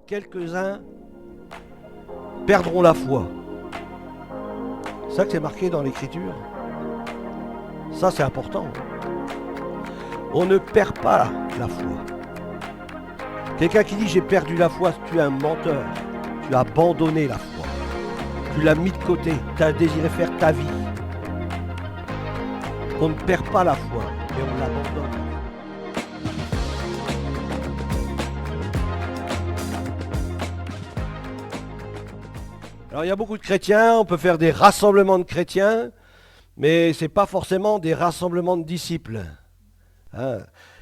quelques-uns perdront la foi. C'est ça que c'est marqué dans l'Écriture. Ça, c'est important. On ne perd pas la foi. Quelqu'un qui dit j'ai perdu la foi, tu es un menteur. Tu as abandonné la foi. Tu l'as mis de côté. Tu as désiré faire ta vie. On ne perd pas la foi, mais on l'abandonne. Alors il y a beaucoup de chrétiens, on peut faire des rassemblements de chrétiens, mais ce n'est pas forcément des rassemblements de disciples. Hein.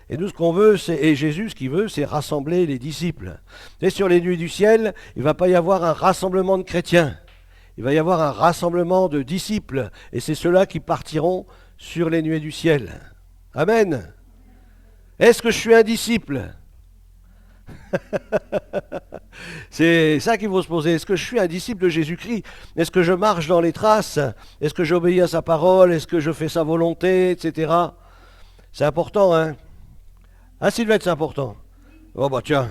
Et nous, ce qu'on veut, et Jésus, ce qu'il veut, c'est rassembler les disciples. Et sur les nuées du ciel, il ne va pas y avoir un rassemblement de chrétiens. Il va y avoir un rassemblement de disciples. Et c'est ceux-là qui partiront sur les nuées du ciel. Amen. Est-ce que je suis un disciple ? C'est ça qu'il faut se poser. Est-ce que je suis un disciple de Jésus-Christ ? Est-ce que je marche dans les traces ? Est-ce que j'obéis à sa parole ? Est-ce que je fais sa volonté, etc. C'est important, hein ? Ah, Sylvette, c'est important. Oh, bah tiens.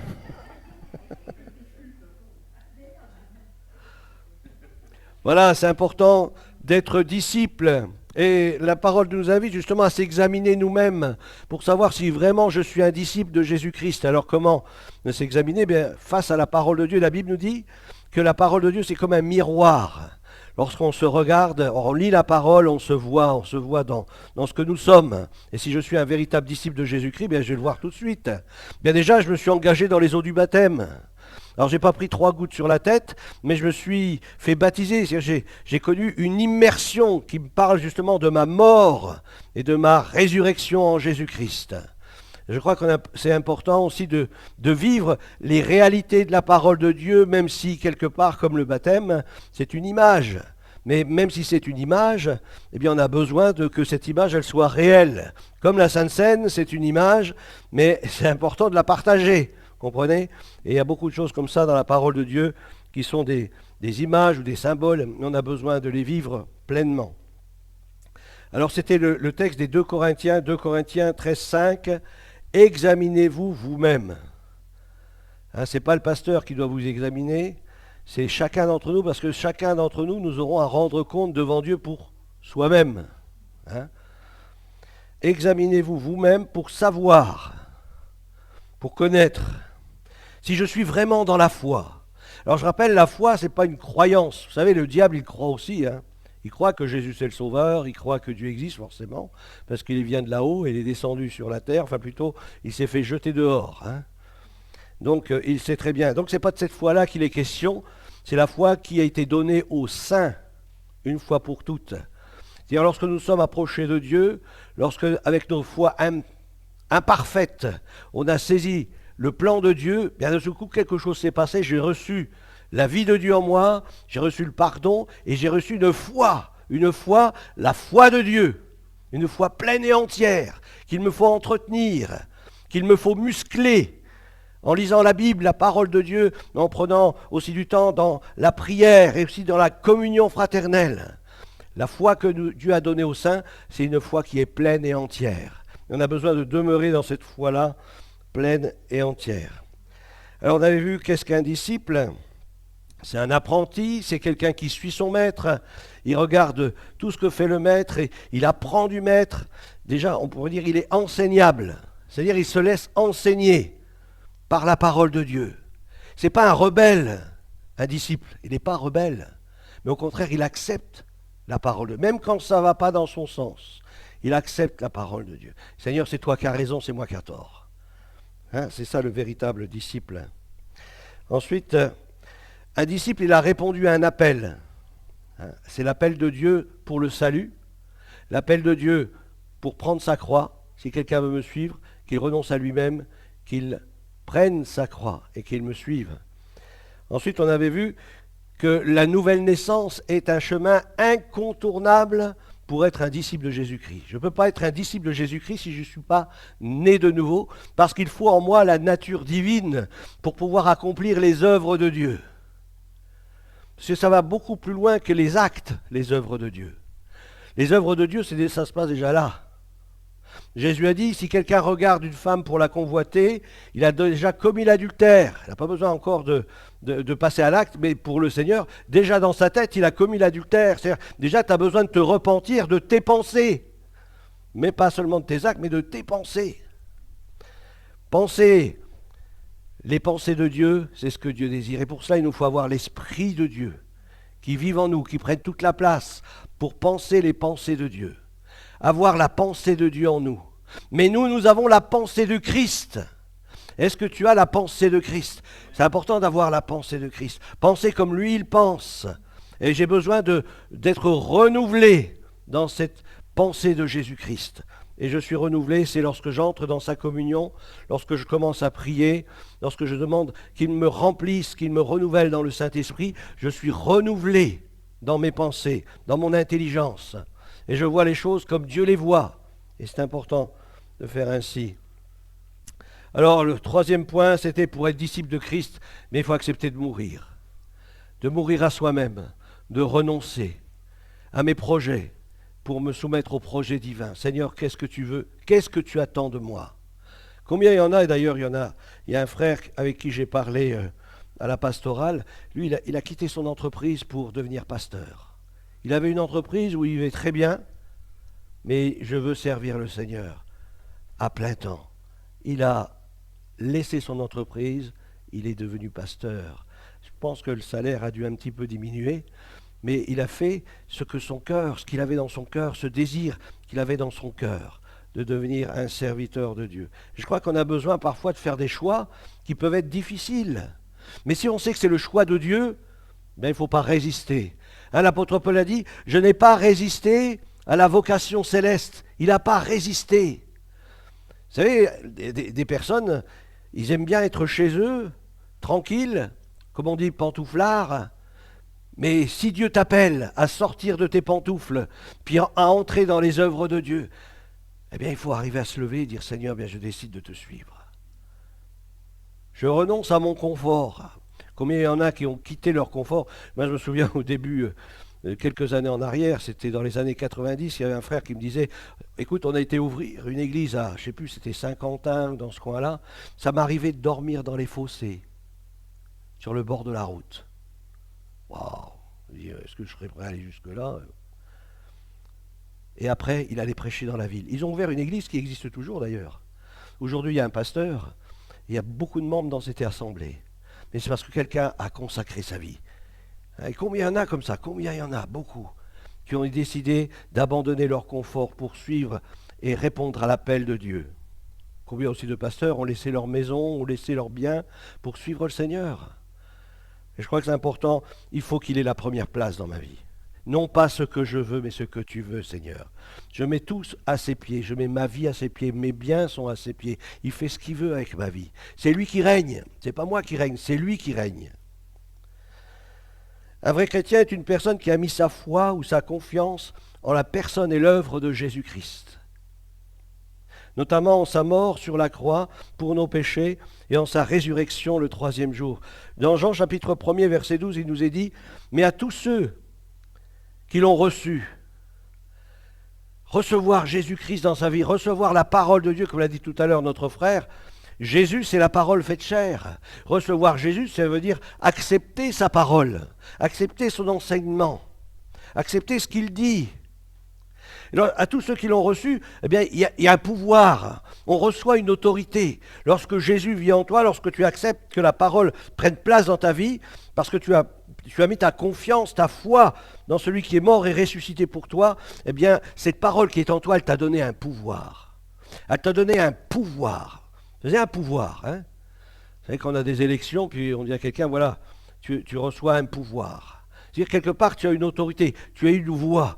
Voilà, c'est important d'être disciple. Et la parole nous invite justement à s'examiner nous-mêmes pour savoir si vraiment je suis un disciple de Jésus-Christ. Alors comment s'examiner ? Bien, face à la parole de Dieu, la Bible nous dit que la parole de Dieu c'est comme un miroir. Lorsqu'on se regarde, on lit la parole, on se voit dans ce que nous sommes. Et si je suis un véritable disciple de Jésus-Christ, bien je vais le voir tout de suite. Bien déjà, je me suis engagé dans les eaux du baptême. Alors, j'ai pas pris 3 gouttes sur la tête, mais je me suis fait baptiser. J'ai connu une immersion qui me parle justement de ma mort et de ma résurrection en Jésus-Christ. Je crois que c'est important aussi de vivre les réalités de la parole de Dieu, même si quelque part, comme le baptême, c'est une image. Mais même si c'est une image, eh bien on a besoin que cette image elle soit réelle. Comme la Sainte Seine, c'est une image, mais c'est important de la partager. Comprenez ? Et il y a beaucoup de choses comme ça dans la parole de Dieu qui sont des images ou des symboles, mais on a besoin de les vivre pleinement. Alors c'était le texte des 2 Corinthiens 13,5. Examinez-vous vous-même. Hein, ce n'est pas le pasteur qui doit vous examiner, c'est chacun d'entre nous, parce que chacun d'entre nous, nous aurons à rendre compte devant Dieu pour soi-même. Hein. Examinez-vous vous-même pour savoir, pour connaître, si je suis vraiment dans la foi. Alors je rappelle, la foi, ce n'est pas une croyance. Vous savez, le diable, il croit aussi. Hein. Il croit que Jésus est le Sauveur, il croit que Dieu existe forcément, parce qu'il vient de là-haut, et il est descendu sur la terre, enfin plutôt, il s'est fait jeter dehors. Hein. Donc il sait très bien. Donc ce n'est pas de cette foi-là qu'il est question, c'est la foi qui a été donnée aux saints, une fois pour toutes. C'est-à-dire lorsque nous sommes approchés de Dieu, lorsque avec nos foi imparfaites, on a saisi le plan de Dieu, bien de ce coup quelque chose s'est passé, j'ai reçu la vie de Dieu en moi, j'ai reçu le pardon et j'ai reçu une foi, la foi de Dieu, une foi pleine et entière, qu'il me faut entretenir, qu'il me faut muscler, en lisant la Bible, la parole de Dieu, en prenant aussi du temps dans la prière et aussi dans la communion fraternelle. La foi que Dieu a donnée aux saints, c'est une foi qui est pleine et entière. On a besoin de demeurer dans cette foi-là, pleine et entière. Alors on avait vu qu'est-ce qu'un disciple ? C'est un apprenti, c'est quelqu'un qui suit son maître, il regarde tout ce que fait le maître et il apprend du maître. Déjà, on pourrait dire qu'il est enseignable, c'est-à-dire il se laisse enseigner par la parole de Dieu. Ce n'est pas un rebelle, un disciple, il n'est pas rebelle, mais au contraire, il accepte la parole de Dieu, même quand ça ne va pas dans son sens. Il accepte la parole de Dieu. Seigneur, c'est toi qui as raison, c'est moi qui ai tort. Hein, c'est ça le véritable disciple. Ensuite, un disciple, il a répondu à un appel. Hein, c'est l'appel de Dieu pour le salut, l'appel de Dieu pour prendre sa croix. Si quelqu'un veut me suivre, qu'il renonce à lui-même, qu'il prenne sa croix et qu'il me suive. Ensuite, on avait vu que la nouvelle naissance est un chemin incontournable pour être un disciple de Jésus-Christ. Je ne peux pas être un disciple de Jésus-Christ si je ne suis pas né de nouveau, parce qu'il faut en moi la nature divine pour pouvoir accomplir les œuvres de Dieu. Parce que ça va beaucoup plus loin que les actes, les œuvres de Dieu. Les œuvres de Dieu, ça se passe déjà là. Jésus a dit, si quelqu'un regarde une femme pour la convoiter, il a déjà commis l'adultère. Il n'a pas besoin encore de passer à l'acte, mais pour le Seigneur, déjà dans sa tête, il a commis l'adultère. C'est-à-dire, déjà, tu as besoin de te repentir de tes pensées. Mais pas seulement de tes actes, mais de tes pensées. Penser les pensées de Dieu, c'est ce que Dieu désire. Et pour cela, il nous faut avoir l'Esprit de Dieu qui vive en nous, qui prenne toute la place pour penser les pensées de Dieu. Avoir la pensée de Dieu en nous. Mais nous avons la pensée de Christ. Est-ce que tu as la pensée de Christ? C'est important d'avoir la pensée de Christ. Penser comme lui, il pense. Et j'ai besoin d'être renouvelé dans cette pensée de Jésus-Christ. Et je suis renouvelé, c'est lorsque j'entre dans sa communion, lorsque je commence à prier, lorsque je demande qu'il me remplisse, qu'il me renouvelle dans le Saint-Esprit, je suis renouvelé dans mes pensées, dans mon intelligence. Et je vois les choses comme Dieu les voit. Et c'est important de faire ainsi. Alors le troisième point, c'était pour être disciple de Christ, mais il faut accepter de mourir à soi-même, de renoncer à mes projets pour me soumettre au projet divin. Seigneur, qu'est-ce que tu veux? Qu'est-ce que tu attends de moi? Combien il y en a? Et d'ailleurs, il y a un frère avec qui j'ai parlé à la pastorale. Lui, il a quitté son entreprise pour devenir pasteur. Il avait une entreprise où il vivait très bien, mais je veux servir le Seigneur à plein temps. Il a laissé son entreprise, il est devenu pasteur. Je pense que le salaire a dû un petit peu diminuer, mais il a fait ce que son cœur, ce qu'il avait dans son cœur, ce désir qu'il avait dans son cœur, de devenir un serviteur de Dieu. Je crois qu'on a besoin parfois de faire des choix qui peuvent être difficiles. Mais si on sait que c'est le choix de Dieu, ben, il ne faut pas résister. Hein, l'apôtre Paul a dit, je n'ai pas résisté à la vocation céleste. Il n'a pas résisté. Vous savez, des personnes, ils aiment bien être chez eux, tranquilles, comme on dit, pantouflards. Mais si Dieu t'appelle à sortir de tes pantoufles, puis à entrer dans les œuvres de Dieu, eh bien, il faut arriver à se lever et dire, Seigneur, bien, je décide de te suivre. Je renonce à mon confort. Combien il y en a qui ont quitté leur confort? Moi, je me souviens au début, quelques années en arrière, c'était dans les années 90, il y avait un frère qui me disait, écoute, on a été ouvrir une église à, je ne sais plus, c'était Saint-Quentin, dans ce coin-là. Ça m'arrivait de dormir dans les fossés, sur le bord de la route. Waouh! Est-ce que je serais prêt à aller jusque-là? Et après, il allait prêcher dans la ville. Ils ont ouvert une église qui existe toujours d'ailleurs. Aujourd'hui, il y a un pasteur, il y a beaucoup de membres dans cette assemblée. Mais c'est parce que quelqu'un a consacré sa vie. Et combien il y en a comme ça? Combien il y en a? Beaucoup. Qui ont décidé d'abandonner leur confort pour suivre et répondre à l'appel de Dieu. Combien aussi de pasteurs ont laissé leur maison, ont laissé leurs biens pour suivre le Seigneur? Et je crois que c'est important, il faut qu'il ait la première place dans ma vie. Non pas ce que je veux, mais ce que tu veux, Seigneur. Je mets tout à ses pieds, je mets ma vie à ses pieds, mes biens sont à ses pieds. Il fait ce qu'il veut avec ma vie. C'est lui qui règne, c'est pas moi qui règne, c'est lui qui règne. Un vrai chrétien est une personne qui a mis sa foi ou sa confiance en la personne et l'œuvre de Jésus-Christ. Notamment en sa mort sur la croix pour nos péchés et en sa résurrection le troisième jour. Dans Jean chapitre 1er, verset 12, il nous est dit « Mais à tous ceux qui l'ont reçu, recevoir Jésus-Christ dans sa vie, recevoir la parole de Dieu, comme l'a dit tout à l'heure notre frère, Jésus, c'est la parole faite chair. Recevoir Jésus, ça veut dire accepter sa parole, accepter son enseignement, accepter ce qu'il dit. Alors, à tous ceux qui l'ont reçu, eh bien, il y a un pouvoir. On reçoit une autorité. Lorsque Jésus vient en toi, lorsque tu acceptes que la parole prenne place dans ta vie, parce que tu as mis ta confiance, ta foi dans celui qui est mort et ressuscité pour toi, eh bien, cette parole qui est en toi, elle t'a donné un pouvoir. Elle t'a donné un pouvoir. C'est un pouvoir. Hein? Vous savez qu'on a des élections, puis on dit à quelqu'un, voilà, tu reçois un pouvoir. C'est-à-dire, quelque part, tu as une autorité, tu as une voix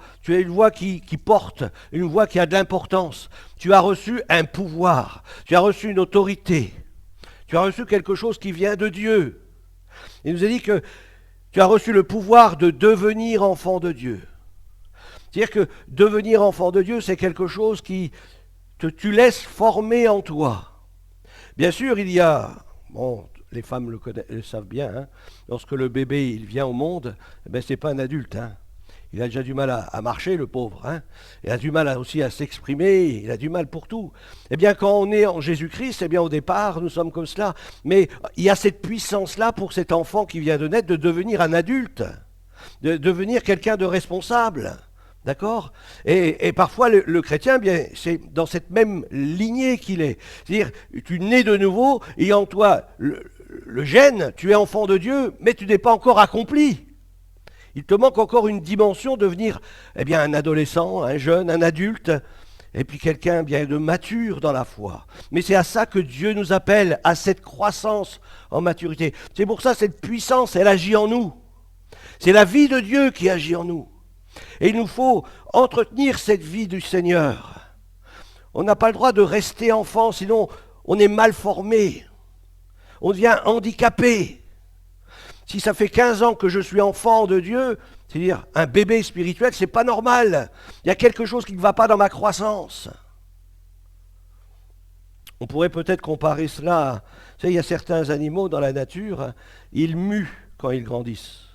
qui porte, une voix qui a de l'importance. Tu as reçu un pouvoir, tu as reçu une autorité, tu as reçu quelque chose qui vient de Dieu. Il nous a dit que tu as reçu le pouvoir de devenir enfant de Dieu. C'est-à-dire que devenir enfant de Dieu, c'est quelque chose qui tu laisses former en toi. Bien sûr, il y a, les femmes le savent bien, hein, lorsque le bébé il vient au monde, ce n'est pas un adulte. Hein. Il a déjà du mal à marcher, le pauvre. Hein. Il a du mal aussi à s'exprimer, il a du mal pour tout. Eh bien, quand on est en Jésus-Christ, eh bien, au départ, nous sommes comme cela. Mais il y a cette puissance-là pour cet enfant qui vient de naître de devenir un adulte, de devenir quelqu'un de responsable. D'accord ? Et parfois, le chrétien, bien, c'est dans cette même lignée qu'il est. C'est-à-dire, tu nais de nouveau, et en toi le gène, tu es enfant de Dieu, mais tu n'es pas encore accompli. Il te manque encore une dimension de devenir un adolescent, un jeune, un adulte, et puis quelqu'un bien de mature dans la foi. Mais c'est à ça que Dieu nous appelle, à cette croissance en maturité. C'est pour ça cette puissance, elle agit en nous. C'est la vie de Dieu qui agit en nous. Et il nous faut entretenir cette vie du Seigneur. On n'a pas le droit de rester enfant, sinon on est mal formé. On devient handicapé. Si ça fait 15 ans que je suis enfant de Dieu, c'est-à-dire un bébé spirituel, c'est pas normal. Il y a quelque chose qui ne va pas dans ma croissance. On pourrait peut-être comparer cela. Vous savez, il y a certains animaux dans la nature, ils muent quand ils grandissent.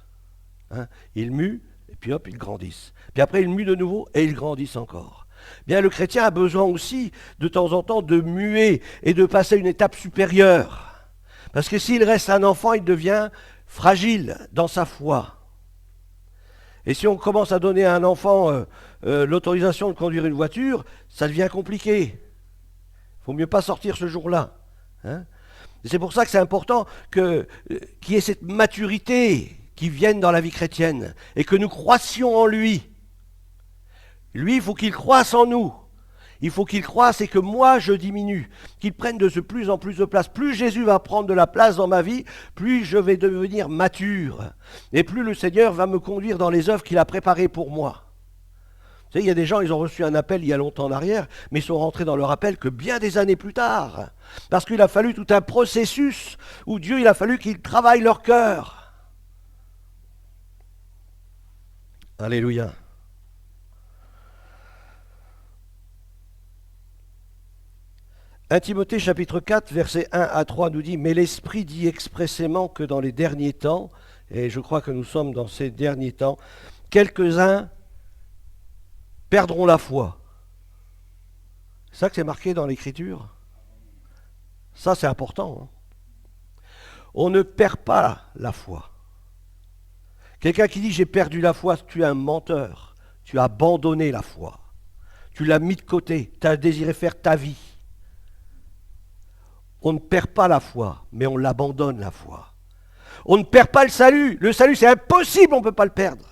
Ils muent, et puis hop, ils grandissent. Puis après, ils muent de nouveau, et ils grandissent encore. Bien, le chrétien a besoin aussi, de temps en temps, de muer et de passer à une étape supérieure. Parce que s'il reste un enfant, il devient fragile dans sa foi. Et si on commence à donner à un enfant l'autorisation de conduire une voiture, ça devient compliqué. Il vaut mieux pas sortir ce jour-là. Hein. Et c'est pour ça que c'est important qu'il y ait cette maturité qui vienne dans la vie chrétienne et que nous croissions en lui. Lui, il faut qu'il croisse en nous. Il faut qu'il croisse et que moi, je diminue, qu'il prenne de plus en plus de place. Plus Jésus va prendre de la place dans ma vie, plus je vais devenir mature. Et plus le Seigneur va me conduire dans les œuvres qu'il a préparées pour moi. Vous savez, il y a des gens, ils ont reçu un appel il y a longtemps en arrière, mais ils sont rentrés dans leur appel que bien des années plus tard. Parce qu'il a fallu tout un processus où Dieu, il a fallu qu'il travaille leur cœur. Alléluia. 1 Timothée chapitre 4, versets 1 à 3 nous dit « Mais l'Esprit dit expressément que dans les derniers temps, et je crois que nous sommes dans ces derniers temps, quelques-uns perdront la foi. » C'est ça que c'est marqué dans l'Écriture. Ça, c'est important. Hein. On ne perd pas la foi. Quelqu'un qui dit « J'ai perdu la foi », tu es un menteur. Tu as abandonné la foi. Tu l'as mis de côté. Tu as désiré faire ta vie. On ne perd pas la foi, mais on l'abandonne la foi. On ne perd pas le salut. Le salut, c'est impossible, on ne peut pas le perdre.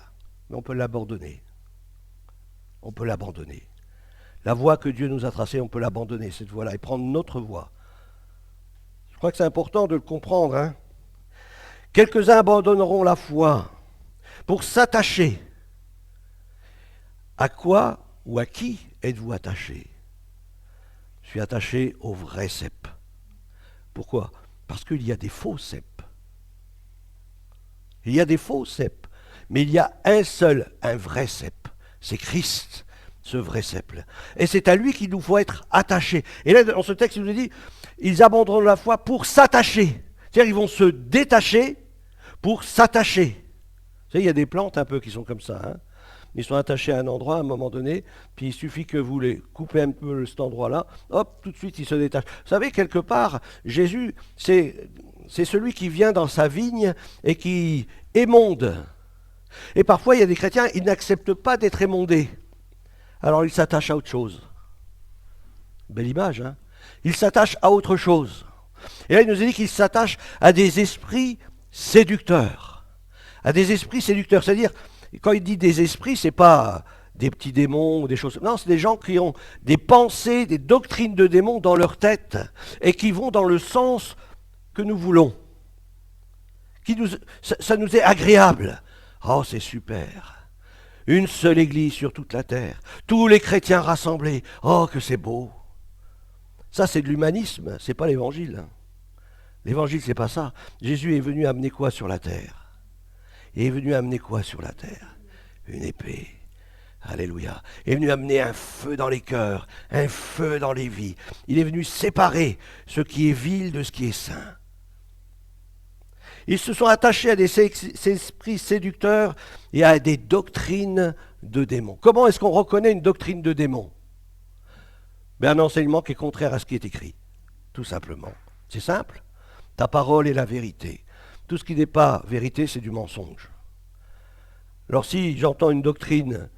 Mais on peut l'abandonner. On peut l'abandonner. La voie que Dieu nous a tracée, on peut l'abandonner, cette voie-là, et prendre notre voie. Je crois que c'est important de le comprendre. Hein. Quelques-uns abandonneront la foi pour s'attacher. À quoi ou à qui êtes-vous attaché ? Je suis attaché au vrai cep. Pourquoi ? Parce qu'il y a des faux cèpes. Il y a des faux cèpes. Mais il y a un seul, un vrai cep. C'est Christ, ce vrai cep. Et c'est à lui qu'il nous faut être attachés. Et là, dans ce texte, il nous dit, ils abandonneront la foi pour s'attacher. C'est-à-dire, ils vont se détacher pour s'attacher. Vous savez, il y a des plantes un peu qui sont comme ça. Hein. Ils sont attachés à un endroit à un moment donné, puis il suffit que vous les coupez un peu cet endroit-là, hop, tout de suite ils se détachent. Vous savez, quelque part, Jésus, c'est celui qui vient dans sa vigne et qui émonde. Et parfois, il y a des chrétiens, ils n'acceptent pas d'être émondés. Alors ils s'attachent à autre chose. Belle image, hein ? Ils s'attachent à autre chose. Et là, il nous a dit qu'ils s'attachent à des esprits séducteurs. À des esprits séducteurs, c'est-à-dire... Quand il dit des esprits, ce n'est pas des petits démons ou des choses... Non, c'est des gens qui ont des pensées, des doctrines de démons dans leur tête et qui vont dans le sens que nous voulons. Ça nous est agréable. Oh, c'est super. Une seule église sur toute la terre. Tous les chrétiens rassemblés. Oh, que c'est beau. Ça, c'est de l'humanisme, c'est pas l'évangile. L'évangile, c'est pas ça. Jésus est venu amener quoi sur la terre ? Il est venu amener quoi sur la terre ? Une épée. Alléluia. Il est venu amener un feu dans les cœurs, un feu dans les vies. Il est venu séparer ce qui est vil de ce qui est saint. Ils se sont attachés à des esprits séducteurs et à des doctrines de démons. Comment est-ce qu'on reconnaît une doctrine de démons? Un enseignement qui est contraire à ce qui est écrit, tout simplement. C'est simple. Ta parole est la vérité. Tout ce qui n'est pas vérité, c'est du mensonge. Alors si j'entends une doctrine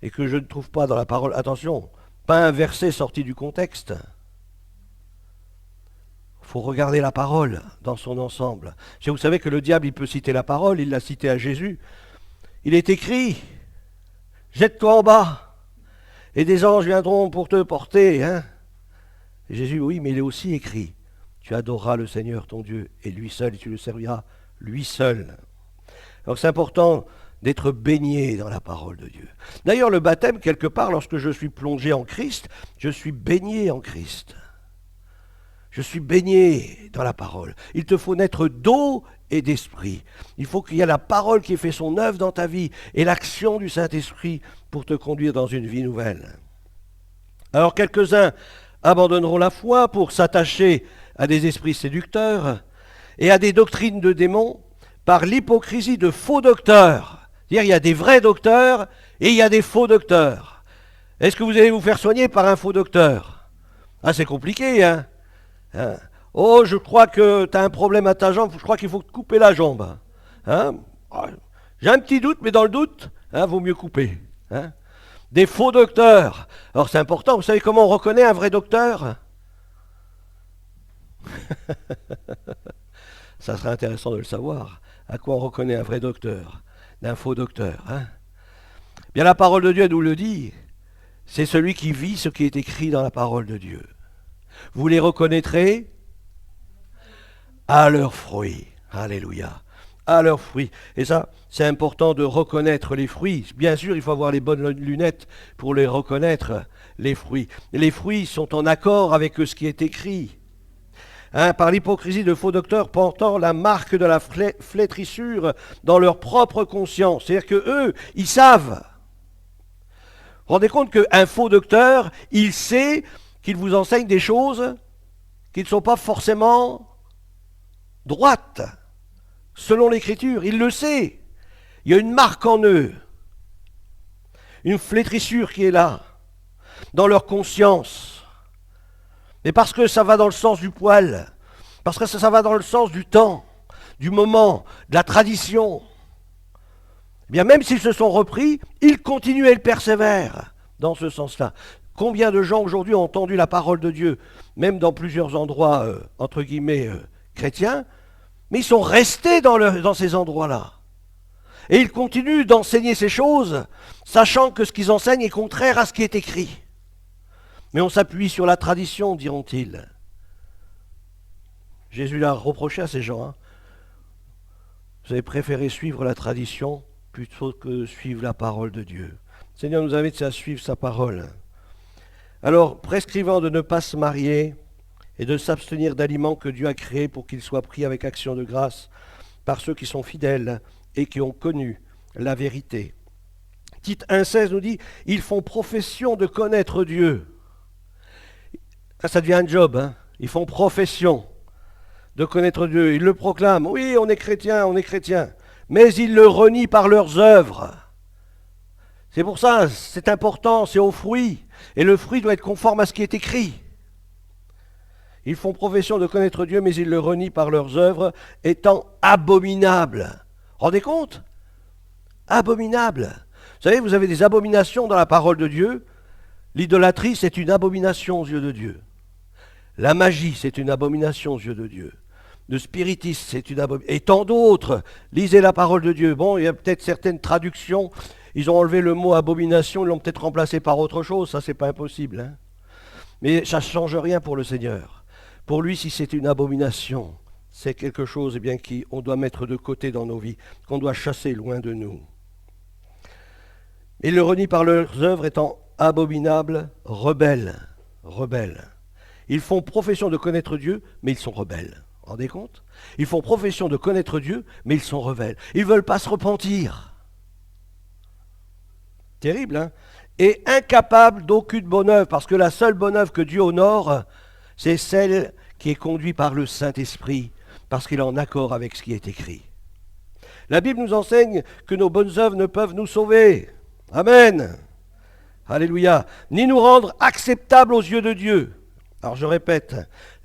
et que je ne trouve pas dans la parole, attention, pas un verset sorti du contexte. Il faut regarder la parole dans son ensemble. Vous savez que le diable, il peut citer la parole, il l'a cité à Jésus. Il est écrit, jette-toi en bas, et des anges viendront pour te porter. Et Jésus, oui, mais il est aussi écrit, tu adoreras le Seigneur ton Dieu, et lui seul, et tu le serviras lui seul. Donc c'est important d'être baigné dans la parole de Dieu. D'ailleurs, le baptême, quelque part, lorsque je suis plongé en Christ, je suis baigné en Christ. Je suis baigné dans la parole. Il te faut naître d'eau et d'esprit. Il faut qu'il y ait la parole qui ait fait son œuvre dans ta vie et l'action du Saint-Esprit pour te conduire dans une vie nouvelle. Alors quelques-uns abandonneront la foi pour s'attacher à des esprits séducteurs et à des doctrines de démons par l'hypocrisie de faux docteurs. C'est-à-dire il y a des vrais docteurs et il y a des faux docteurs. Est-ce que vous allez vous faire soigner par un faux docteur? Ah, c'est compliqué, hein? Oh, je crois que tu as un problème à ta jambe, je crois qu'il faut te couper la jambe. J'ai un petit doute, mais dans le doute, vaut mieux couper. Des faux docteurs. Alors c'est important, vous savez comment on reconnaît un vrai docteur? Ça serait intéressant de le savoir. À quoi on reconnaît un vrai docteur d'un faux docteur? Bien, la parole de Dieu nous le dit, c'est celui qui vit ce qui est écrit dans la parole de Dieu. Vous les reconnaîtrez à leurs fruits. Alléluia. À leurs fruits. Et ça, c'est important de reconnaître les fruits. Bien sûr, il faut avoir les bonnes lunettes pour les reconnaître, les fruits. Les fruits sont en accord avec ce qui est écrit. Par l'hypocrisie de faux docteurs portant la marque de la flétrissure dans leur propre conscience. C'est-à-dire qu'eux, ils savent. Vous vous rendez compte qu'un faux docteur, il sait qu'il vous enseigne des choses qui ne sont pas forcément droites, selon l'Écriture. Il le sait. Il y a une marque en eux, une flétrissure qui est là, dans leur conscience. Mais parce que ça va dans le sens du poil, parce que ça va dans le sens du temps, du moment, de la tradition, eh bien même s'ils se sont repris, ils continuent et ils persévèrent dans ce sens-là. Combien de gens aujourd'hui ont entendu la parole de Dieu, même dans plusieurs endroits, entre guillemets, chrétiens, mais ils sont restés dans ces endroits-là. Et ils continuent d'enseigner ces choses, sachant que ce qu'ils enseignent est contraire à ce qui est écrit. Mais on s'appuie sur la tradition, diront-ils. Jésus l'a reproché à ces gens. Vous avez préféré suivre la tradition plutôt que suivre la parole de Dieu. Le Seigneur nous invite à suivre sa parole. Alors, prescrivant de ne pas se marier et de s'abstenir d'aliments que Dieu a créés pour qu'ils soient pris avec action de grâce par ceux qui sont fidèles et qui ont connu la vérité. Tite 1,16 nous dit « Ils font profession de connaître Dieu ». Ça devient un job, Ils font profession de connaître Dieu. Ils le proclament. Oui, on est chrétien, mais ils le renient par leurs œuvres. C'est pour ça, c'est important, c'est au fruit. Et le fruit doit être conforme à ce qui est écrit. Ils font profession de connaître Dieu, mais ils le renient par leurs œuvres, étant abominables. Rendez compte? Abominables. Vous savez, vous avez des abominations dans la parole de Dieu. L'idolâtrie, c'est une abomination aux yeux de Dieu. La magie, c'est une abomination aux yeux de Dieu. Le spiritisme, c'est une abomination. Et tant d'autres. Lisez la parole de Dieu. Bon, il y a peut-être certaines traductions. Ils ont enlevé le mot abomination, ils l'ont peut-être remplacé par autre chose. Ça, c'est pas impossible. Mais ça ne change rien pour le Seigneur. Pour lui, si c'est une abomination, c'est quelque chose qu'on doit mettre de côté dans nos vies, qu'on doit chasser loin de nous. Et le renie par leurs œuvres étant abominables, rebelles. Ils font profession de connaître Dieu, mais ils sont rebelles. Vous vous rendez compte? Ils font profession de connaître Dieu, mais ils sont rebelles. Ils ne veulent pas se repentir. Terrible, Et incapables d'aucune bonne œuvre, parce que la seule bonne œuvre que Dieu honore, c'est celle qui est conduite par le Saint-Esprit, parce qu'il est en accord avec ce qui est écrit. La Bible nous enseigne que nos bonnes œuvres ne peuvent nous sauver. Amen. Alléluia. Ni nous rendre acceptables aux yeux de Dieu. Alors je répète,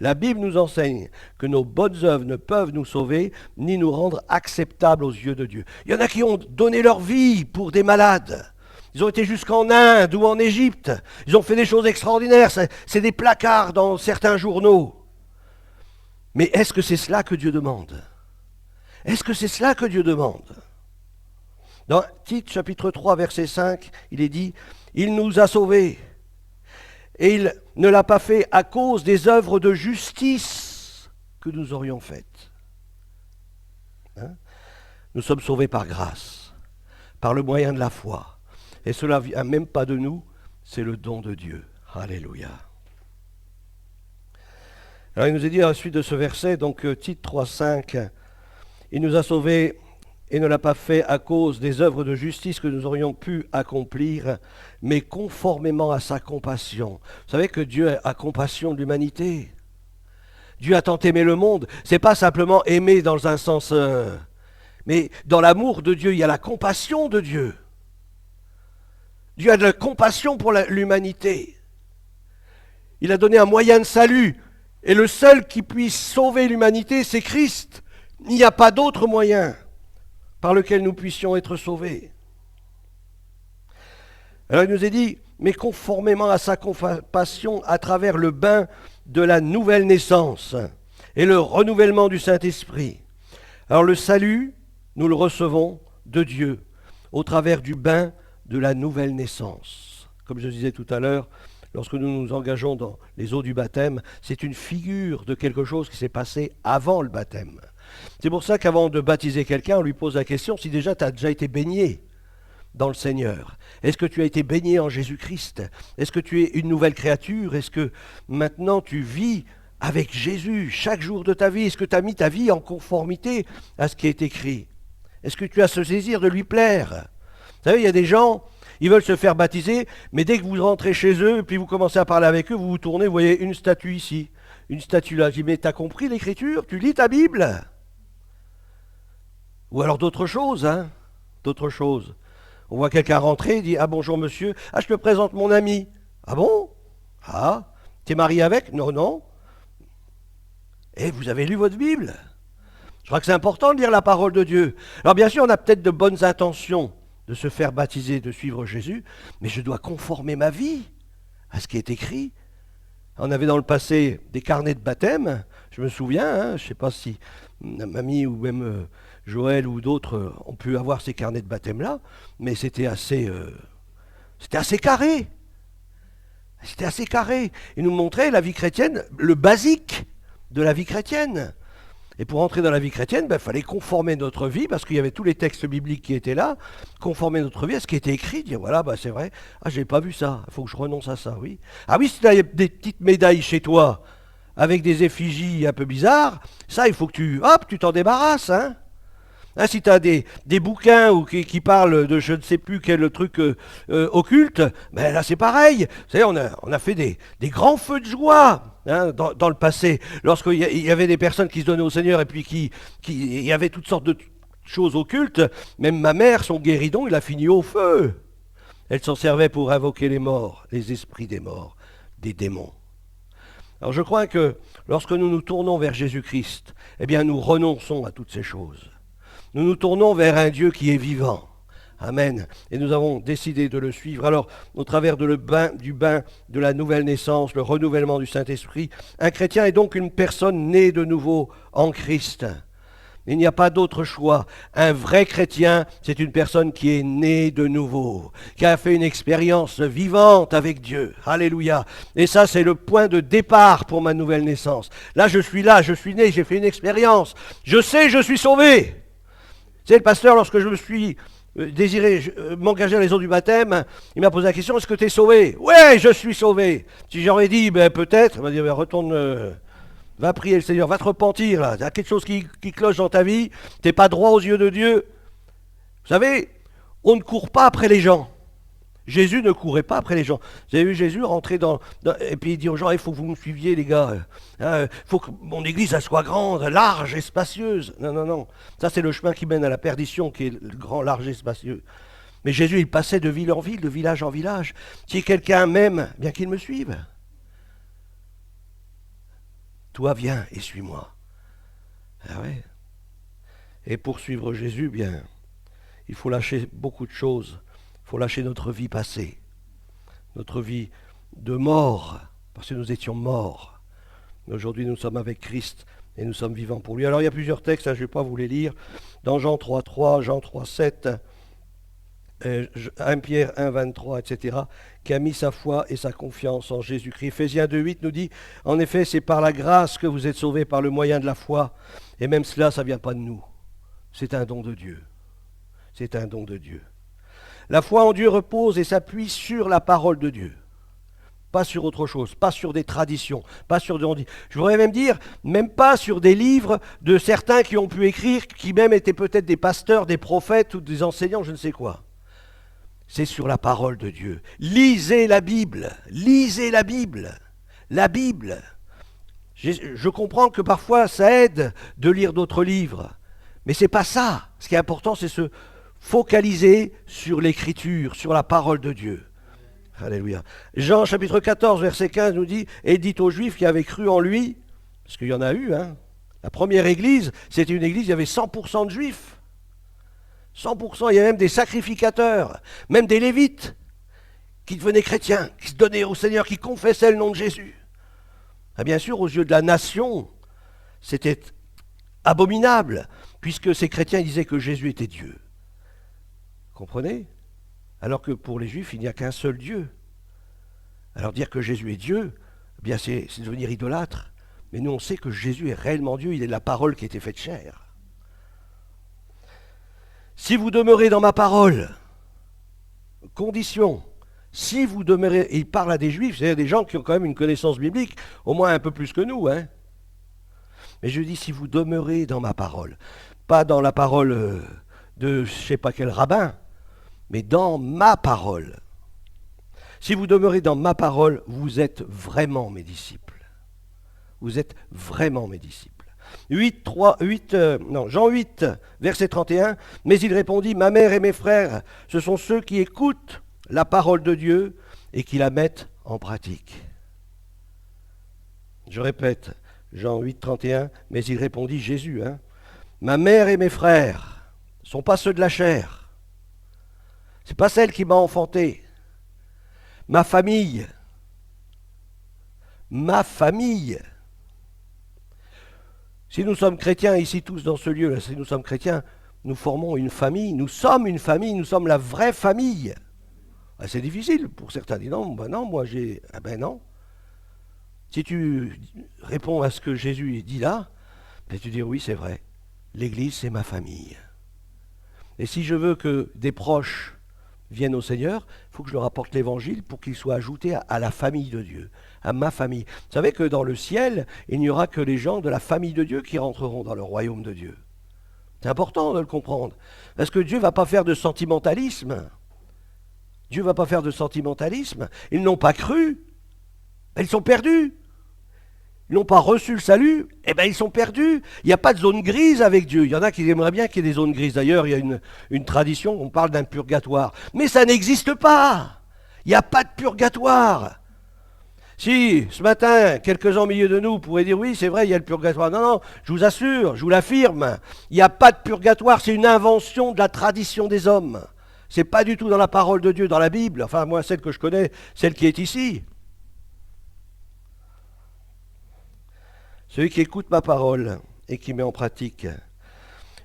la Bible nous enseigne que nos bonnes œuvres ne peuvent nous sauver, ni nous rendre acceptables aux yeux de Dieu. Il y en a qui ont donné leur vie pour des malades. Ils ont été jusqu'en Inde ou en Égypte. Ils ont fait des choses extraordinaires. C'est des placards dans certains journaux. Mais est-ce que c'est cela que Dieu demande ? Est-ce que c'est cela que Dieu demande ? Dans Tite chapitre 3 verset 5, il est dit « Il nous a sauvés ». Et il ne l'a pas fait à cause des œuvres de justice que nous aurions faites. Nous sommes sauvés par grâce, par le moyen de la foi. Et cela ne vient même pas de nous, c'est le don de Dieu. Alléluia. Alors il nous est dit à la suite de ce verset, donc Tite 3,5, il nous a sauvés et ne l'a pas fait à cause des œuvres de justice que nous aurions pu accomplir, mais conformément à sa compassion. Vous savez que Dieu a compassion de l'humanité. Dieu a tant aimé le monde. C'est pas simplement aimer dans un sens... mais dans l'amour de Dieu, il y a la compassion de Dieu. Dieu a de la compassion pour l'humanité. Il a donné un moyen de salut. Et le seul qui puisse sauver l'humanité, c'est Christ. Il n'y a pas d'autre moyen par lequel nous puissions être sauvés. Alors il nous est dit, mais conformément à sa compassion à travers le bain de la nouvelle naissance et le renouvellement du Saint-Esprit. Alors le salut, nous le recevons de Dieu au travers du bain de la nouvelle naissance. Comme je disais tout à l'heure, lorsque nous nous engageons dans les eaux du baptême, c'est une figure de quelque chose qui s'est passé avant le baptême. C'est pour ça qu'avant de baptiser quelqu'un, on lui pose la question si déjà tu as déjà été baigné dans le Seigneur. Est-ce que tu as été baigné en Jésus-Christ ? Est-ce que tu es une nouvelle créature ? Est-ce que maintenant tu vis avec Jésus chaque jour de ta vie ? Est-ce que tu as mis ta vie en conformité à ce qui est écrit ? Est-ce que tu as ce désir de lui plaire ? Vous savez, il y a des gens, ils veulent se faire baptiser, mais dès que vous rentrez chez eux, et puis vous commencez à parler avec eux, vous vous tournez, vous voyez une statue ici, une statue là. Je dis, mais t'as compris l'écriture ? Tu lis ta Bible ? Ou alors d'autres choses, hein ? D'autres choses. On voit quelqu'un rentrer, il dit « Ah bonjour monsieur, ah je te présente mon ami. » « Ah bon ? Ah, t'es marié avec ? Non, non. Et vous avez lu votre Bible ? Je crois que c'est important de lire la parole de Dieu. Alors bien sûr, on a peut-être de bonnes intentions de se faire baptiser, de suivre Jésus, mais je dois conformer ma vie à ce qui est écrit. On avait dans le passé des carnets de baptême, je me souviens, hein, je ne sais pas si mamie ou même Joël ou d'autres ont pu avoir ces carnets de baptême-là, mais c'était assez carré. C'était assez carré. Il nous montrait la vie chrétienne, le basique de la vie chrétienne. Et pour entrer dans la vie chrétienne, il fallait conformer notre vie, parce qu'il y avait tous les textes bibliques qui étaient là, conformer notre vie à ce qui était écrit, dire voilà, c'est vrai, ah j'ai pas vu ça, il faut que je renonce à ça, oui. Ah oui, si tu as des petites médailles chez toi, avec des effigies un peu bizarres, ça il faut que tu t'en débarrasses, hein. Hein, si tu as des bouquins ou qui parlent de je ne sais plus quel truc occulte, là c'est pareil. Vous savez, on a fait des grands feux de joie hein, dans le passé, lorsqu'il y avait des personnes qui se donnaient au Seigneur et puis il y avait toutes sortes de choses occultes. Même ma mère, son guéridon, il a fini au feu. Elle s'en servait pour invoquer les morts, les esprits des morts, des démons. Alors je crois que lorsque nous nous tournons vers Jésus-Christ, eh bien nous renonçons à toutes ces choses. Nous nous tournons vers un Dieu qui est vivant. Amen. Et nous avons décidé de le suivre. Alors, au travers du bain de la nouvelle naissance, le renouvellement du Saint-Esprit, un chrétien est donc une personne née de nouveau en Christ. Il n'y a pas d'autre choix. Un vrai chrétien, c'est une personne qui est née de nouveau, qui a fait une expérience vivante avec Dieu. Alléluia. Et ça, c'est le point de départ pour ma nouvelle naissance. Là, je suis né, j'ai fait une expérience. Je sais, je suis sauvé. C'est le pasteur, lorsque je me suis désiré m'engager à les eaux du baptême, il m'a posé la question, est-ce que tu es sauvé ? Ouais, je suis sauvé. Si j'aurais dit, peut-être, il m'a dit, retourne, va prier le Seigneur, va te repentir, là. Il y a quelque chose qui cloche dans ta vie, tu n'es pas droit aux yeux de Dieu. Vous savez, on ne court pas après les gens. Jésus ne courait pas après les gens. Vous avez vu Jésus rentrer et puis il dit aux gens, il faut que vous me suiviez les gars. Il faut que mon église elle soit grande, large et spacieuse. Non, non, non. Ça c'est le chemin qui mène à la perdition, qui est le grand, large et spacieux. Mais Jésus, il passait de ville en ville, de village en village. Si quelqu'un m'aime, bien qu'il me suive. Toi, viens et suis-moi. Ah ouais. Et pour suivre Jésus, bien, il faut lâcher beaucoup de choses. Il faut lâcher notre vie passée, notre vie de mort, parce que nous étions morts. Mais aujourd'hui, nous sommes avec Christ et nous sommes vivants pour lui. Alors, il y a plusieurs textes, je ne vais pas vous les lire. Dans Jean 3,3, Jean 3,7, 1 Pierre 1,23, etc., qui a mis sa foi et sa confiance en Jésus-Christ. Éphésiens 2,8 nous dit, en effet, c'est par la grâce que vous êtes sauvés par le moyen de la foi, et même cela, ça ne vient pas de nous. C'est un don de Dieu. C'est un don de Dieu. La foi en Dieu repose et s'appuie sur la parole de Dieu. Pas sur autre chose, pas sur des traditions, pas sur des... Je voudrais même dire, même pas sur des livres de certains qui ont pu écrire, qui même étaient peut-être des pasteurs, des prophètes ou des enseignants, je ne sais quoi. C'est sur la parole de Dieu. Lisez la Bible, lisez la Bible, la Bible. Je comprends que parfois ça aide de lire d'autres livres, mais c'est pas ça. Ce qui est important, c'est se focaliser sur l'écriture, sur la parole de Dieu. Alléluia. Jean chapitre 14, verset 15 nous dit, et dit aux Juifs qui avaient cru en lui, parce qu'il y en a eu, la première église, c'était une église, il y avait 100% de Juifs. 100%, il y a même des sacrificateurs, même des Lévites, qui devenaient chrétiens, qui se donnaient au Seigneur, qui confessaient le nom de Jésus. Et bien sûr, aux yeux de la nation, c'était abominable, puisque ces chrétiens disaient que Jésus était Dieu. Comprenez ? Alors que pour les Juifs, il n'y a qu'un seul Dieu. Alors dire que Jésus est Dieu, eh bien c'est devenir idolâtre. Mais nous, on sait que Jésus est réellement Dieu, il est la parole qui a été faite chair. Si vous demeurez dans ma parole, condition, si vous demeurez, et il parle à des Juifs, c'est-à-dire des gens qui ont quand même une connaissance biblique, au moins un peu plus que nous, Mais je dis, si vous demeurez dans ma parole, pas dans la parole de je ne sais pas quel rabbin, mais dans ma parole. Si vous demeurez dans ma parole, vous êtes vraiment mes disciples. Vous êtes vraiment mes disciples. Jean 8, verset 31, mais il répondit, ma mère et mes frères, ce sont ceux qui écoutent la parole de Dieu et qui la mettent en pratique. Je répète, Jean 8, 31, mais il répondit, Jésus, ma mère et mes frères ne sont pas ceux de la chair. Ce n'est pas celle qui m'a enfanté. Ma famille. Si nous sommes chrétiens ici tous dans ce lieu, si nous sommes chrétiens, nous formons une famille, nous sommes la vraie famille. C'est difficile pour certains. Ils disent non, moi j'ai... non. Si tu réponds à ce que Jésus dit là, tu dis oui, c'est vrai. L'Église, c'est ma famille. Et si je veux que des proches viennent au Seigneur, il faut que je leur apporte l'Évangile pour qu'il soit ajouté à la famille de Dieu, à ma famille. Vous savez que dans le ciel, il n'y aura que les gens de la famille de Dieu qui rentreront dans le royaume de Dieu. C'est important de le comprendre. Parce que Dieu ne va pas faire de sentimentalisme. Dieu ne va pas faire de sentimentalisme. Ils n'ont pas cru. Ils sont perdus. Ils n'ont pas reçu le salut, ils sont perdus. Il n'y a pas de zone grise avec Dieu. Il y en a qui aimeraient bien qu'il y ait des zones grises. D'ailleurs, il y a une tradition, on parle d'un purgatoire. Mais ça n'existe pas. Il n'y a pas de purgatoire. Si, ce matin, quelques-uns au milieu de nous pourraient dire, oui, c'est vrai, il y a le purgatoire. Non, je vous assure, je vous l'affirme, il n'y a pas de purgatoire, c'est une invention de la tradition des hommes. Ce n'est pas du tout dans la parole de Dieu, dans la Bible. Enfin, moi, celle que je connais, celle qui est ici. Celui qui écoute ma parole et qui met en pratique.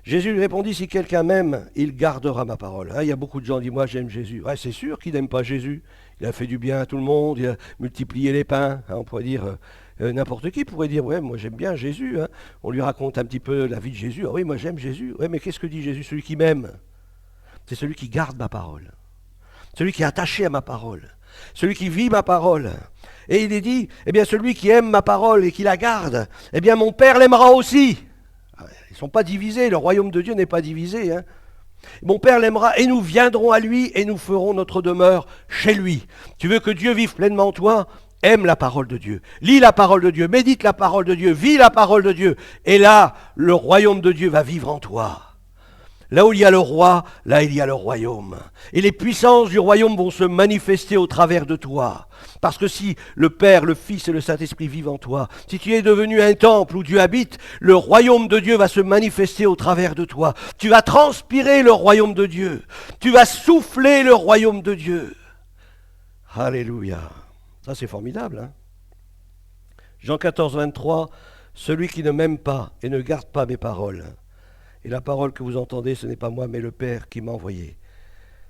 Jésus lui répondit, si quelqu'un m'aime, il gardera ma parole. Il y a beaucoup de gens qui disent, moi j'aime Jésus. C'est sûr qu'il n'aime pas Jésus. Il a fait du bien à tout le monde, il a multiplié les pains. On pourrait dire, n'importe qui pourrait dire, ouais, moi j'aime bien Jésus. On lui raconte un petit peu la vie de Jésus. Ah oui, moi j'aime Jésus. Ouais, mais qu'est-ce que dit Jésus? Celui qui m'aime, c'est celui qui garde ma parole. Celui qui est attaché à ma parole. Celui qui vit ma parole. Et il est dit, celui qui aime ma parole et qui la garde, mon Père l'aimera aussi. Ils ne sont pas divisés, le royaume de Dieu n'est pas divisé. Mon Père l'aimera et nous viendrons à lui et nous ferons notre demeure chez lui. Tu veux que Dieu vive pleinement en toi? Aime la parole de Dieu, lis la parole de Dieu, médite la parole de Dieu, vis la parole de Dieu. Et là, le royaume de Dieu va vivre en toi. Là où il y a le roi, là il y a le royaume. Et les puissances du royaume vont se manifester au travers de toi. Parce que si le Père, le Fils et le Saint-Esprit vivent en toi, si tu es devenu un temple où Dieu habite, le royaume de Dieu va se manifester au travers de toi. Tu vas transpirer le royaume de Dieu. Tu vas souffler le royaume de Dieu. Alléluia. Ça c'est formidable. Hein? Jean 14, 23, celui qui ne m'aime pas et ne garde pas mes paroles. Et la parole que vous entendez, ce n'est pas moi, mais le Père qui m'a envoyé.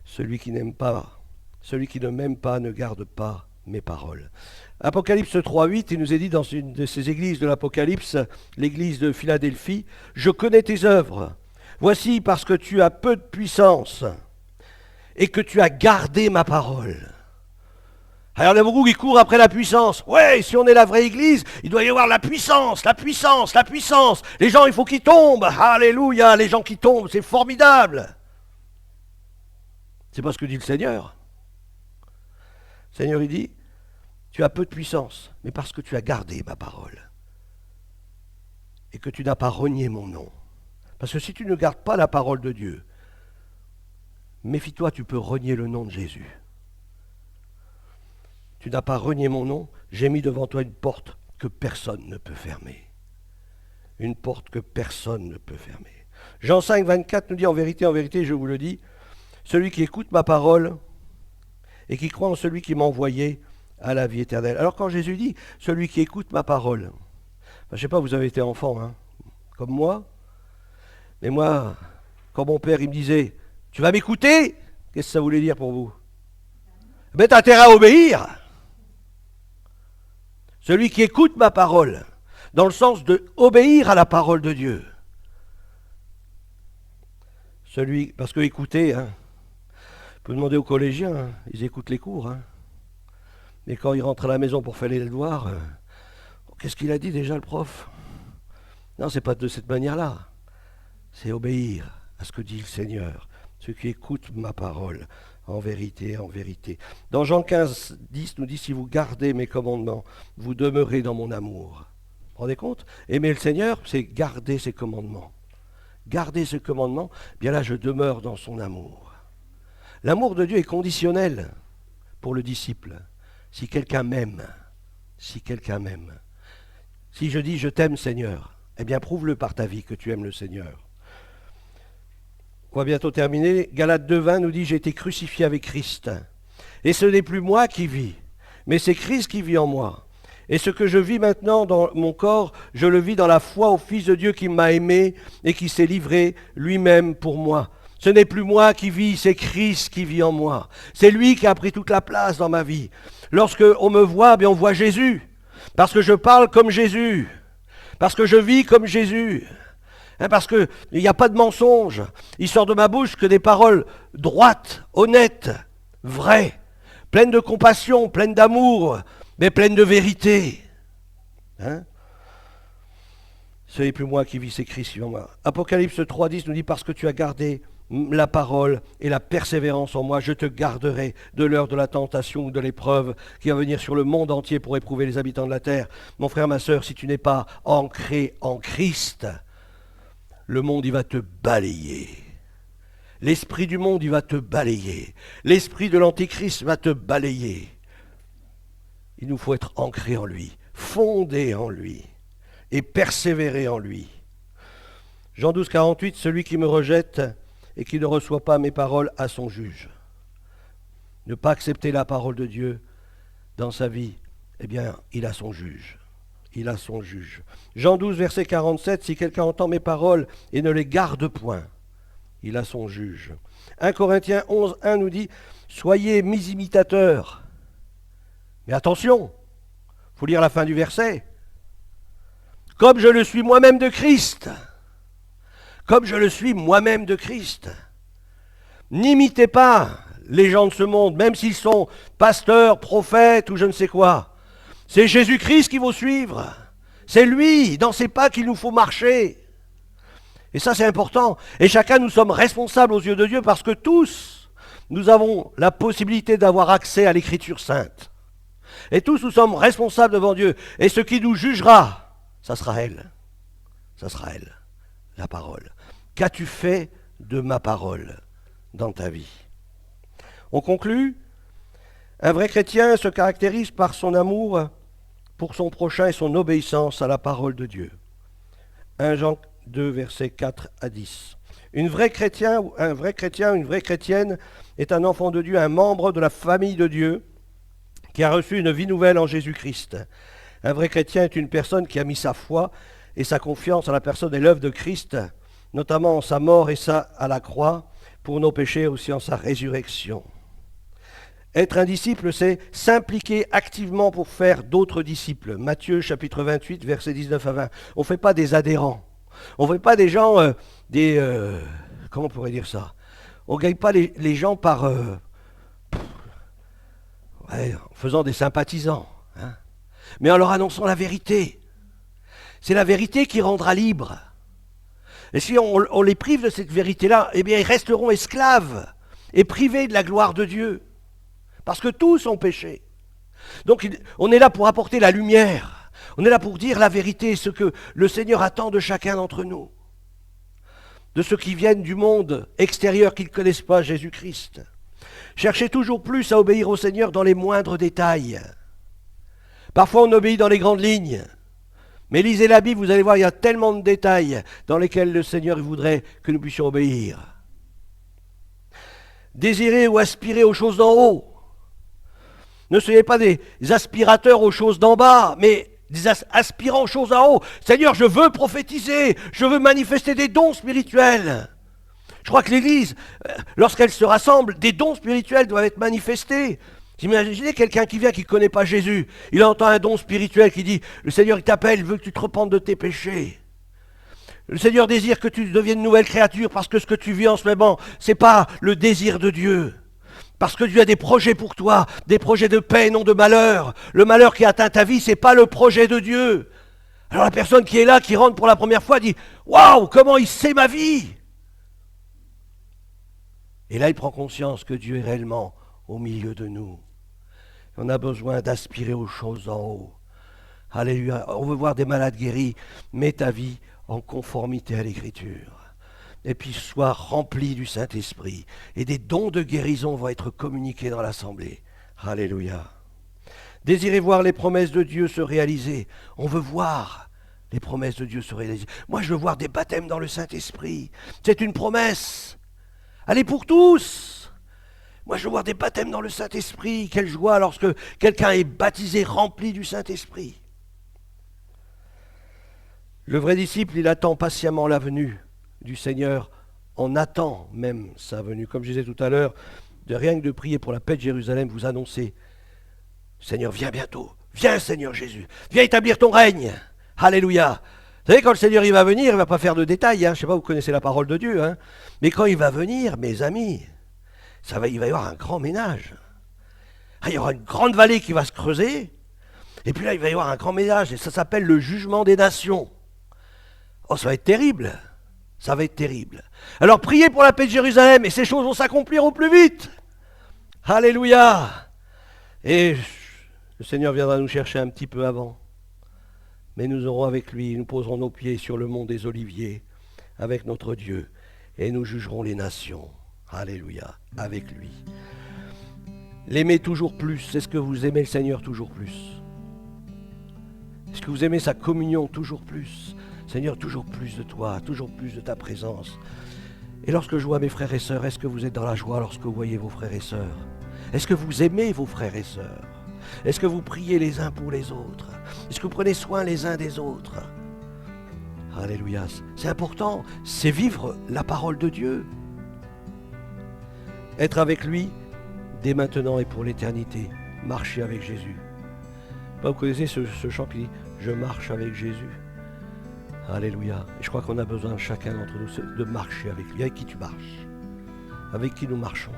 Celui qui n'aime pas, celui qui ne m'aime pas ne garde pas mes paroles. Apocalypse 3.8, il nous est dit dans une de ces églises de l'Apocalypse, l'église de Philadelphie, « Je connais tes œuvres. Voici parce que tu as peu de puissance et que tu as gardé ma parole. » Alors il y en a beaucoup qui courent après la puissance. Ouais, si on est la vraie église, il doit y avoir la puissance, la puissance, la puissance. Les gens, il faut qu'ils tombent. Alléluia, les gens qui tombent, c'est formidable. C'est pas ce que dit le Seigneur. Le Seigneur, il dit, tu as peu de puissance, mais parce que tu as gardé ma parole. Et que tu n'as pas renié mon nom. Parce que si tu ne gardes pas la parole de Dieu, méfie-toi, tu peux renier le nom de Jésus. Tu n'as pas renié mon nom, j'ai mis devant toi une porte que personne ne peut fermer. Une porte que personne ne peut fermer. Jean 5, 24 nous dit, en vérité, je vous le dis, celui qui écoute ma parole et qui croit en celui qui m'a envoyé a la vie éternelle. Alors quand Jésus dit, celui qui écoute ma parole, je ne sais pas, vous avez été enfant, hein, comme moi, mais moi, quand mon père il me disait, tu vas m'écouter, qu'est-ce que ça voulait dire pour vous? Ben t'as intérêt à obéir. Celui qui écoute ma parole, dans le sens de obéir à la parole de Dieu. Parce que écouter, hein, on peut demander aux collégiens, hein, ils écoutent les cours. Hein. Mais quand ils rentrent à la maison pour faire les devoirs, qu'est-ce qu'il a dit déjà le prof? Non, c'est pas de cette manière-là. C'est obéir à ce que dit le Seigneur. Ceux qui écoutent ma parole. En vérité, en vérité. Dans Jean 15, 10 nous dit, si vous gardez mes commandements, vous demeurez dans mon amour. Vous vous rendez compte? Aimer le Seigneur, c'est garder ses commandements. Garder ses commandements, bien là je demeure dans son amour. L'amour de Dieu est conditionnel pour le disciple. Si quelqu'un m'aime, si quelqu'un m'aime. Si je dis je t'aime Seigneur, eh bien prouve-le par ta vie que tu aimes le Seigneur. On va bientôt terminer. Galates 2.20 nous dit « J'ai été crucifié avec Christ. Et ce n'est plus moi qui vis, mais c'est Christ qui vit en moi. Et ce que je vis maintenant dans mon corps, je le vis dans la foi au Fils de Dieu qui m'a aimé et qui s'est livré lui-même pour moi. Ce n'est plus moi qui vis, c'est Christ qui vit en moi. C'est lui qui a pris toute la place dans ma vie. Lorsque on me voit, bien on voit Jésus. Parce que je parle comme Jésus. Parce que je vis comme Jésus. Parce qu'il n'y a pas de mensonge. Il sort de ma bouche que des paroles droites, honnêtes, vraies, pleines de compassion, pleines d'amour, mais pleines de vérité. Ce n'est plus moi qui vis, c'est Christ qui en moi. Apocalypse 3.10 nous dit, parce que tu as gardé la parole et la persévérance en moi, je te garderai de l'heure de la tentation ou de l'épreuve qui va venir sur le monde entier pour éprouver les habitants de la terre. Mon frère, ma sœur, si tu n'es pas ancré en Christ, le monde, il va te balayer. L'esprit du monde, il va te balayer. L'esprit de l'Antéchrist va te balayer. Il nous faut être ancré en lui, fondé en lui et persévérer en lui. Jean 12, 48, celui qui me rejette et qui ne reçoit pas mes paroles a son juge. Ne pas accepter la parole de Dieu dans sa vie, eh bien, il a son juge. Il a son juge. Jean 12, verset 47, si quelqu'un entend mes paroles et ne les garde point, il a son juge. 1 Corinthiens 11, 1 nous dit, soyez mes imitateurs. Mais attention, il faut lire la fin du verset. Comme je le suis moi-même de Christ. Comme je le suis moi-même de Christ. N'imitez pas les gens de ce monde, même s'ils sont pasteurs, prophètes ou je ne sais quoi. C'est Jésus-Christ qu'il faut suivre. C'est lui, dans ses pas qu'il nous faut marcher. Et ça, c'est important. Et chacun, nous sommes responsables aux yeux de Dieu parce que tous, nous avons la possibilité d'avoir accès à l'Écriture sainte. Et tous, nous sommes responsables devant Dieu. Et ce qui nous jugera, ça sera elle. Ça sera elle, la parole. Qu'as-tu fait de ma parole dans ta vie? On conclut. Un vrai chrétien se caractérise par son amour pour son prochain et son obéissance à la parole de Dieu. 1 Jean 2, versets 4 à 10. Un vrai chrétien, une vraie chrétienne est un enfant de Dieu, un membre de la famille de Dieu qui a reçu une vie nouvelle en Jésus-Christ. Un vrai chrétien est une personne qui a mis sa foi et sa confiance en la personne et l'œuvre de Christ, notamment en sa mort et ça à la croix, pour nos péchés aussi en sa résurrection. Être un disciple, c'est s'impliquer activement pour faire d'autres disciples. Matthieu chapitre 28, versets 19 à 20. On ne fait pas des adhérents. On ne fait pas des gens, comment on pourrait dire ça? On ne gagne pas les gens par... en faisant des sympathisants. Hein. Mais en leur annonçant la vérité. C'est la vérité qui rendra libre. Et si on les prive de cette vérité-là, eh bien ils resteront esclaves et privés de la gloire de Dieu. Parce que tous ont péché. Donc on est là pour apporter la lumière. On est là pour dire la vérité, ce que le Seigneur attend de chacun d'entre nous. De ceux qui viennent du monde extérieur, qui ne connaissent pas Jésus-Christ. Cherchez toujours plus à obéir au Seigneur dans les moindres détails. Parfois on obéit dans les grandes lignes. Mais lisez la Bible, vous allez voir, il y a tellement de détails dans lesquels le Seigneur voudrait que nous puissions obéir. Désirez ou aspirez aux choses d'en haut. Ne soyez pas des aspirateurs aux choses d'en bas, mais des aspirants aux choses en haut. Seigneur, je veux prophétiser, je veux manifester des dons spirituels. Je crois que l'Église, lorsqu'elle se rassemble, des dons spirituels doivent être manifestés. Imaginez quelqu'un qui vient, qui ne connaît pas Jésus. Il entend un don spirituel qui dit, le Seigneur il t'appelle, il veut que tu te repentes de tes péchés. Le Seigneur désire que tu deviennes une nouvelle créature parce que ce que tu vis en ce moment, ce n'est pas le désir de Dieu. Parce que Dieu a des projets pour toi, des projets de paix, non de malheur. Le malheur qui atteint ta vie, ce n'est pas le projet de Dieu. Alors la personne qui est là, qui rentre pour la première fois, dit « Waouh, comment il sait ma vie ?» Et là, il prend conscience que Dieu est réellement au milieu de nous. On a besoin d'aspirer aux choses en haut. Alléluia. On veut voir des malades guéris. Mets ta vie en conformité à l'Écriture. Et puis sois rempli du Saint-Esprit. Et des dons de guérison vont être communiqués dans l'Assemblée. Alléluia. Désirez voir les promesses de Dieu se réaliser. On veut voir les promesses de Dieu se réaliser. Moi, je veux voir des baptêmes dans le Saint-Esprit. C'est une promesse. Elle est pour tous. Moi, je veux voir des baptêmes dans le Saint-Esprit. Quelle joie lorsque quelqu'un est baptisé, rempli du Saint-Esprit. Le vrai disciple, il attend patiemment la venue du Seigneur, on attend même sa venue. Comme je disais tout à l'heure, de rien que de prier pour la paix de Jérusalem, vous annoncez, Seigneur, viens bientôt, viens Seigneur Jésus, viens établir ton règne. Alléluia. Vous savez, quand le Seigneur il va venir, il ne va pas faire de détails, hein. Je ne sais pas, vous connaissez la parole de Dieu, hein. Mais quand il va venir, mes amis, il va y avoir un grand ménage. Il y aura une grande vallée qui va se creuser, et puis là, il va y avoir un grand ménage, et ça s'appelle le jugement des nations. Oh, ça va être terrible. Ça va être terrible. Alors priez pour la paix de Jérusalem et ces choses vont s'accomplir au plus vite. Alléluia. Et le Seigneur viendra nous chercher un petit peu avant. Mais nous aurons avec lui, nous poserons nos pieds sur le mont des Oliviers avec notre Dieu et nous jugerons les nations. Alléluia. Avec lui. L'aimer toujours plus. Est-ce que vous aimez le Seigneur toujours plus? Est-ce que vous aimez sa communion toujours plus? Seigneur, toujours plus de toi, toujours plus de ta présence. Et lorsque je vois mes frères et sœurs, est-ce que vous êtes dans la joie lorsque vous voyez vos frères et sœurs? Est-ce que vous aimez vos frères et sœurs? Est-ce que vous priez les uns pour les autres? Est-ce que vous prenez soin les uns des autres? Alléluia. C'est important, c'est vivre la parole de Dieu. Être avec lui dès maintenant et pour l'éternité. Marcher avec Jésus. Vous connaissez ce chant qui dit « Je marche avec Jésus ». Alléluia. Et je crois qu'on a besoin, chacun d'entre nous, de marcher avec lui. Avec qui tu marches? Avec qui nous marchons?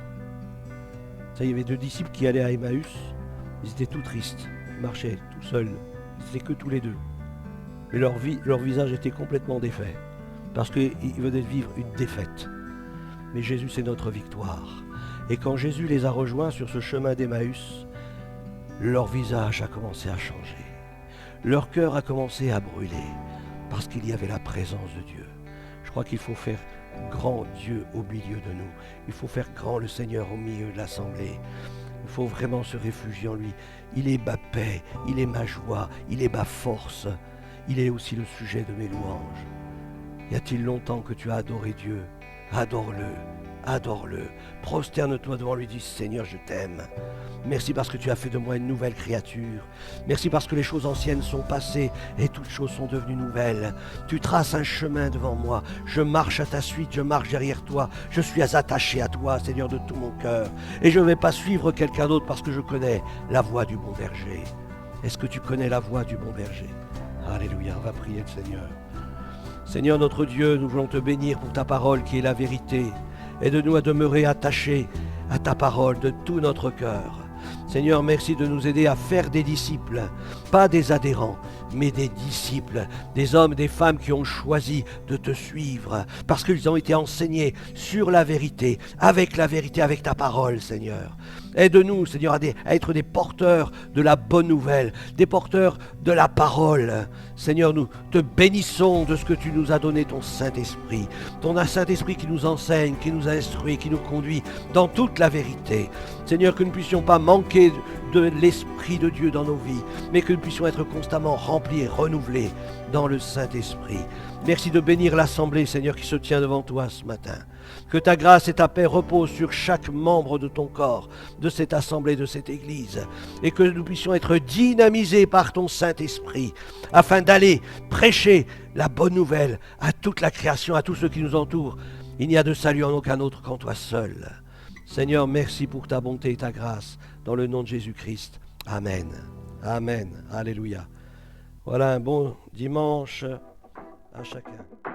Ça, il y avait 2 disciples qui allaient à Emmaüs. Ils étaient tout tristes. Ils marchaient tout seuls. Ils étaient que tous les deux. Mais leur visage était complètement défait. parce qu'ils venaient de vivre une défaite. Mais Jésus, c'est notre victoire. Et quand Jésus les a rejoints sur ce chemin d'Emmaüs, leur visage a commencé à changer. Leur cœur a commencé à brûler, parce qu'il y avait la présence de Dieu. Je crois qu'il faut faire grand Dieu au milieu de nous. Il faut faire grand le Seigneur au milieu de l'assemblée. Il faut vraiment se réfugier en lui. Il est ma paix, il est ma joie, il est ma force. Il est aussi le sujet de mes louanges. Y a-t-il longtemps que tu as adoré Dieu? Adore-le, adore-le. Prosterne-toi devant lui, dis Seigneur, je t'aime. Merci parce que tu as fait de moi une nouvelle créature. Merci parce que les choses anciennes sont passées et toutes choses sont devenues nouvelles. Tu traces un chemin devant moi. Je marche à ta suite, je marche derrière toi. Je suis attaché à toi, Seigneur, de tout mon cœur. Et je ne vais pas suivre quelqu'un d'autre parce que je connais la voix du bon berger. Est-ce que tu connais la voix du bon berger? Alléluia, va prier le Seigneur. Seigneur notre Dieu, nous voulons te bénir pour ta parole qui est la vérité. Aide-nous à demeurer attachés à ta parole de tout notre cœur. Seigneur, merci de nous aider à faire des disciples, pas des adhérents, mais des disciples, des hommes, des femmes qui ont choisi de te suivre, parce qu'ils ont été enseignés sur la vérité, avec ta parole, Seigneur. Aide-nous, Seigneur, à être des porteurs de la bonne nouvelle, des porteurs de la parole. Seigneur, nous te bénissons de ce que tu nous as donné, ton Saint-Esprit. Ton Saint-Esprit qui nous enseigne, qui nous instruit, qui nous conduit dans toute la vérité. Seigneur, que nous ne puissions pas manquer de l'Esprit de Dieu dans nos vies, mais que nous puissions être constamment remplis et renouvelés dans le Saint-Esprit. Merci de bénir l'assemblée, Seigneur, qui se tient devant toi ce matin. Que ta grâce et ta paix reposent sur chaque membre de ton corps, de cette assemblée, de cette église, et que nous puissions être dynamisés par ton Saint-Esprit, afin d'aller prêcher la bonne nouvelle à toute la création, à tous ceux qui nous entourent. Il n'y a de salut en aucun autre qu'en toi seul. Seigneur, merci pour ta bonté et ta grâce, dans le nom de Jésus-Christ. Amen. Amen. Alléluia. Voilà un bon dimanche à chacun.